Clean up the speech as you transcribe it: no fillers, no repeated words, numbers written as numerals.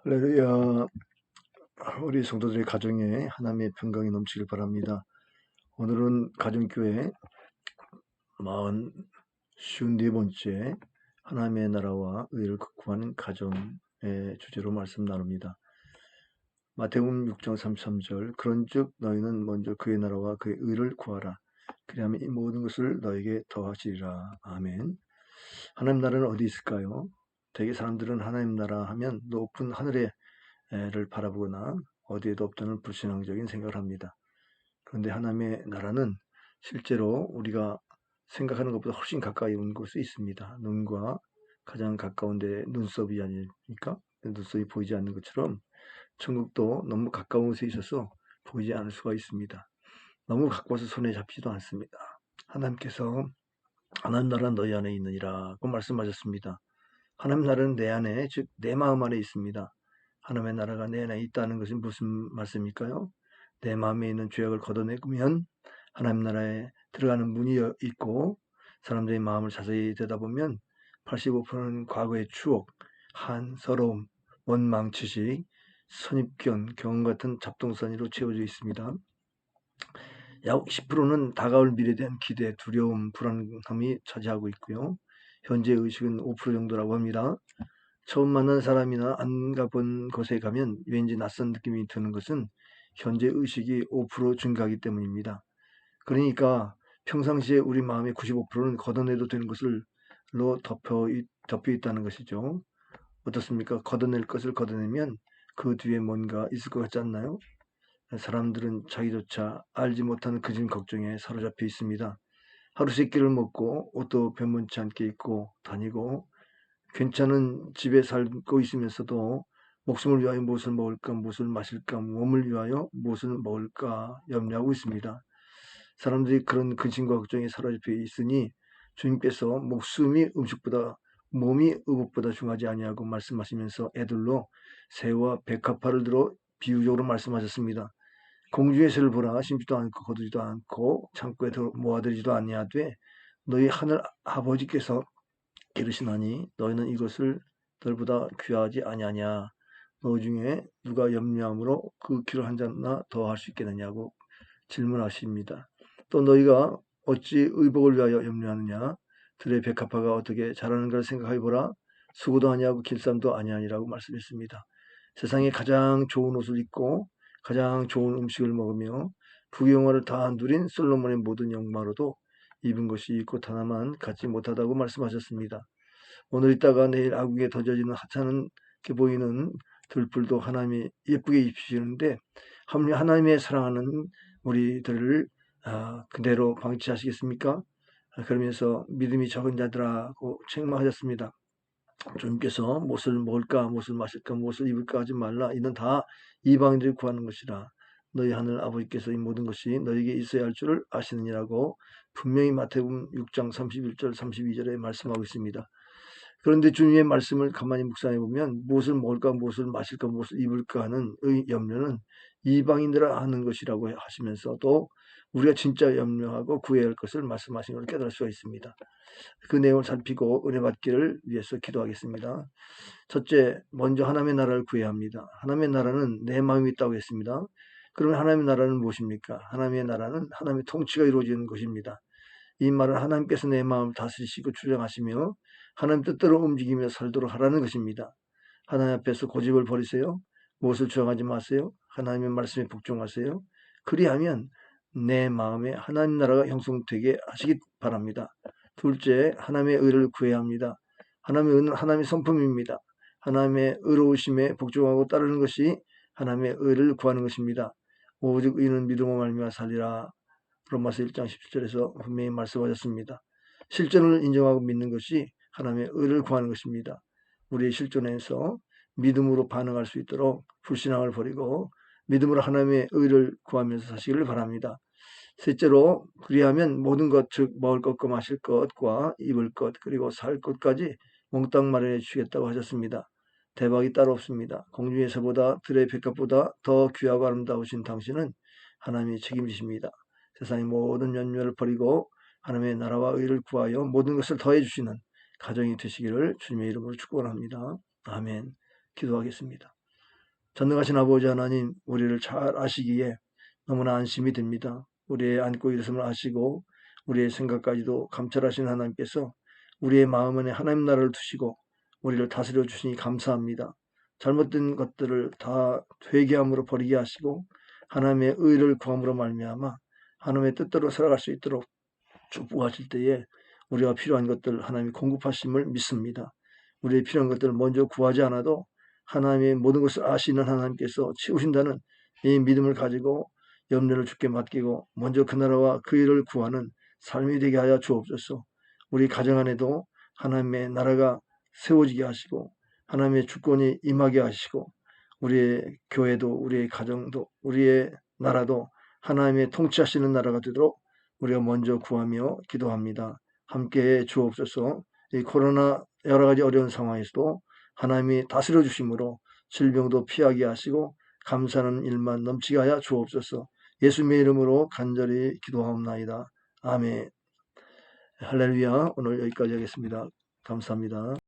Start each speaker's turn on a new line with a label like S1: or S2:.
S1: 할렐루야. 우리 성도들의 가정에 하나님의 평강이 넘치길 바랍니다. 오늘은 가정교회 54번째 하나님의 나라와 의를 극구하는 가정의 주제로 말씀 나눕니다. 마태복음 6장 33절 그런즉 너희는 먼저 그의 나라와 그의 의를 구하라. 그리하면 이 모든 것을 너에게 더하시리라. 아멘. 하나님 나라는 어디 있을까요? 대개 사람들은 하나님 나라 하면 높은 하늘의 를 바라보거나 어디에도 없다는 불신앙적인 생각을 합니다. 그런데 하나님의 나라는 실제로 우리가 생각하는 것보다 훨씬 가까이 온 곳이 있습니다. 눈과 가장 가까운 데 눈썹이 아닙니까? 눈썹이 보이지 않는 것처럼 천국도 너무 가까운 곳에 있어서 보이지 않을 수가 있습니다. 너무 가까워서 손에 잡히지도 않습니다. 하나님께서 하나님 나라는 너희 안에 있느니라고 말씀하셨습니다. 하나님 나라는 내 안에, 즉 내 마음 안에 있습니다. 하나님의 나라가 내 안에 있다는 것이 무슨 말씀일까요? 내 마음에 있는 죄악을 걷어내면 하나님 나라에 들어가는 문이 있고 사람들의 마음을 자세히 들여다보면 85%는 과거의 추억, 한, 서러움, 원망, 지식, 선입견, 경험 같은 잡동사니로 채워져 있습니다. 약 10%는 다가올 미래에 대한 기대, 두려움, 불안감이 차지하고 있고요. 현재 의식은 5% 정도라고 합니다. 처음 만난 사람이나 안 가본 곳에 가면 왠지 낯선 느낌이 드는 것은 현재 의식이 5% 증가하기 때문입니다. 그러니까 평상시에 우리 마음의 95%는 걷어내도 되는 것을로 덮여 있다는 것이죠. 어떻습니까? 걷어낼 것을 걷어내면 그 뒤에 뭔가 있을 것 같지 않나요? 사람들은 자기조차 알지 못하는 그진 걱정에 사로잡혀 있습니다. 하루 세 끼를 먹고 옷도 변변치 않게 입고 다니고 괜찮은 집에 살고 있으면서도 목숨을 위하여 무엇을 먹을까, 무엇을 마실까, 몸을 위하여 무엇을 먹을까 염려하고 있습니다. 사람들이 그런 근심과 걱정에 사로잡혀 있으니 주님께서 목숨이 음식보다 몸이 의복보다 중하지 아니하고 말씀하시면서 애들로 새와 백합화를 들어 비유적으로 말씀하셨습니다. 공중의 새를 보라. 심지도 않고 거두지도 않고 창고에 모아들이지도 아니하되 너희 하늘 아버지께서 이르시나니 너희는 이것을 너희보다 귀하지 아니하냐. 너 중에 누가 염려함으로 그 기를 한 잔나 더 할 수 있겠느냐고 질문하십니다. 또 너희가 어찌 의복을 위하여 염려하느냐. 들의 백합화가 어떻게 자라는가를 생각해보라. 수고도 아니하고 길쌈도 아니하니라고 말씀했습니다. 세상에 가장 좋은 옷을 입고 가장 좋은 음식을 먹으며 부귀영화를 다 누린 솔로몬의 모든 영광으로도 입은 것이 이 꽃 하나만 갖지 못하다고 말씀하셨습니다. 오늘 있다가 내일 아궁에 던져지는 하찮게 보이는 들불도 하나님이 예쁘게 입히시는데 하나님의 사랑하는 우리들을 그대로 방치하시겠습니까? 그러면서 믿음이 적은 자들하고 책망하셨습니다. 주님께서 무엇을 먹을까, 무엇을 마실까, 무엇을 입을까 하지 말라. 이는 다 이방인들이 구하는 것이라. 너희 하늘 아버지께서 이 모든 것이 너희에게 있어야 할 줄을 아시느니라고 분명히 마태복음 6장 31절 32절에 말씀하고 있습니다. 그런데 주님의 말씀을 가만히 묵상해 보면 무엇을 먹을까, 무엇을 마실까, 무엇을 입을까 하는 염려는 이방인들을 하는 것이라고 하시면서도 우리가 진짜 염려하고 구해야 할 것을 말씀하신 걸 깨달을 수가 있습니다. 그 내용을 살피고 은혜 받기를 위해서 기도하겠습니다. 첫째, 먼저 하나님의 나라를 구해야 합니다. 하나님의 나라는 내 마음이 있다고 했습니다. 그러면 하나님의 나라는 무엇입니까? 하나님의 나라는 하나님의 통치가 이루어지는 것입니다. 이 말은 하나님께서 내 마음을 다스리시고 주장하시며 하나님 뜻대로 움직이며 살도록 하라는 것입니다. 하나님 앞에서 고집을 버리세요. 무엇을 주장하지 마세요. 하나님의 말씀에 복종하세요. 그리하면 내 마음에 하나님 나라가 형성되게 하시기 바랍니다. 둘째, 하나님의 의를 구해야 합니다. 하나님의 의는 하나님의 성품입니다. 하나님의 의로우심에 복종하고 따르는 것이 하나님의 의를 구하는 것입니다. 오직 의는 믿음으로 말미암아 살리라. 로마서 1장 17절에서 분명히 말씀하셨습니다. 실존을 인정하고 믿는 것이 하나님의 의를 구하는 것입니다. 우리의 실존에서 믿음으로 반응할 수 있도록 불신앙을 버리고 믿음으로 하나님의 의를 구하면서 사시기를 바랍니다. 셋째로 그리하면 모든 것, 즉 먹을 것과 마실 것과 입을 것 그리고 살 것까지 몽땅 마련해 주시겠다고 하셨습니다. 대박이 따로 없습니다. 공중에서보다 들의 백합보다 더 귀하고 아름다우신 당신은 하나님이 책임지십니다. 세상의 모든 염려를 버리고 하나님의 나라와 의를 구하여 모든 것을 더해 주시는 가정이 되시기를 주님의 이름으로 축복합니다. 아멘. 기도하겠습니다. 전능하신 아버지 하나님, 우리를 잘 아시기에 너무나 안심이 됩니다. 우리의 안고 일어섬을 아시고 우리의 생각까지도 감찰하신 하나님께서 우리의 마음 안에 하나님 나라를 두시고 우리를 다스려 주시니 감사합니다. 잘못된 것들을 다 회개함으로 버리게 하시고 하나님의 의를 구함으로 말미암아 하나님의 뜻대로 살아갈 수 있도록 축복하실 때에 우리가 필요한 것들 하나님이 공급하심을 믿습니다. 우리의 필요한 것들을 먼저 구하지 않아도 하나님의 모든 것을 아시는 하나님께서 채우신다는 이 믿음을 가지고 염려를 주께 맡기고 먼저 그 나라와 그 일을 구하는 삶이 되게 하여 주옵소서. 우리 가정 안에도 하나님의 나라가 세워지게 하시고 하나님의 주권이 임하게 하시고 우리의 교회도 우리의 가정도 우리의 나라도 하나님의 통치하시는 나라가 되도록 우리가 먼저 구하며 기도합니다. 함께해 주옵소서. 이 코로나 여러 가지 어려운 상황에서도 하나님이 다스려 주심으로 질병도 피하게 하시고 감사하는 일만 넘치게 하여 주옵소서. 예수님의 이름으로 간절히 기도하옵나이다. 아멘. 할렐루야. 오늘 여기까지 하겠습니다. 감사합니다.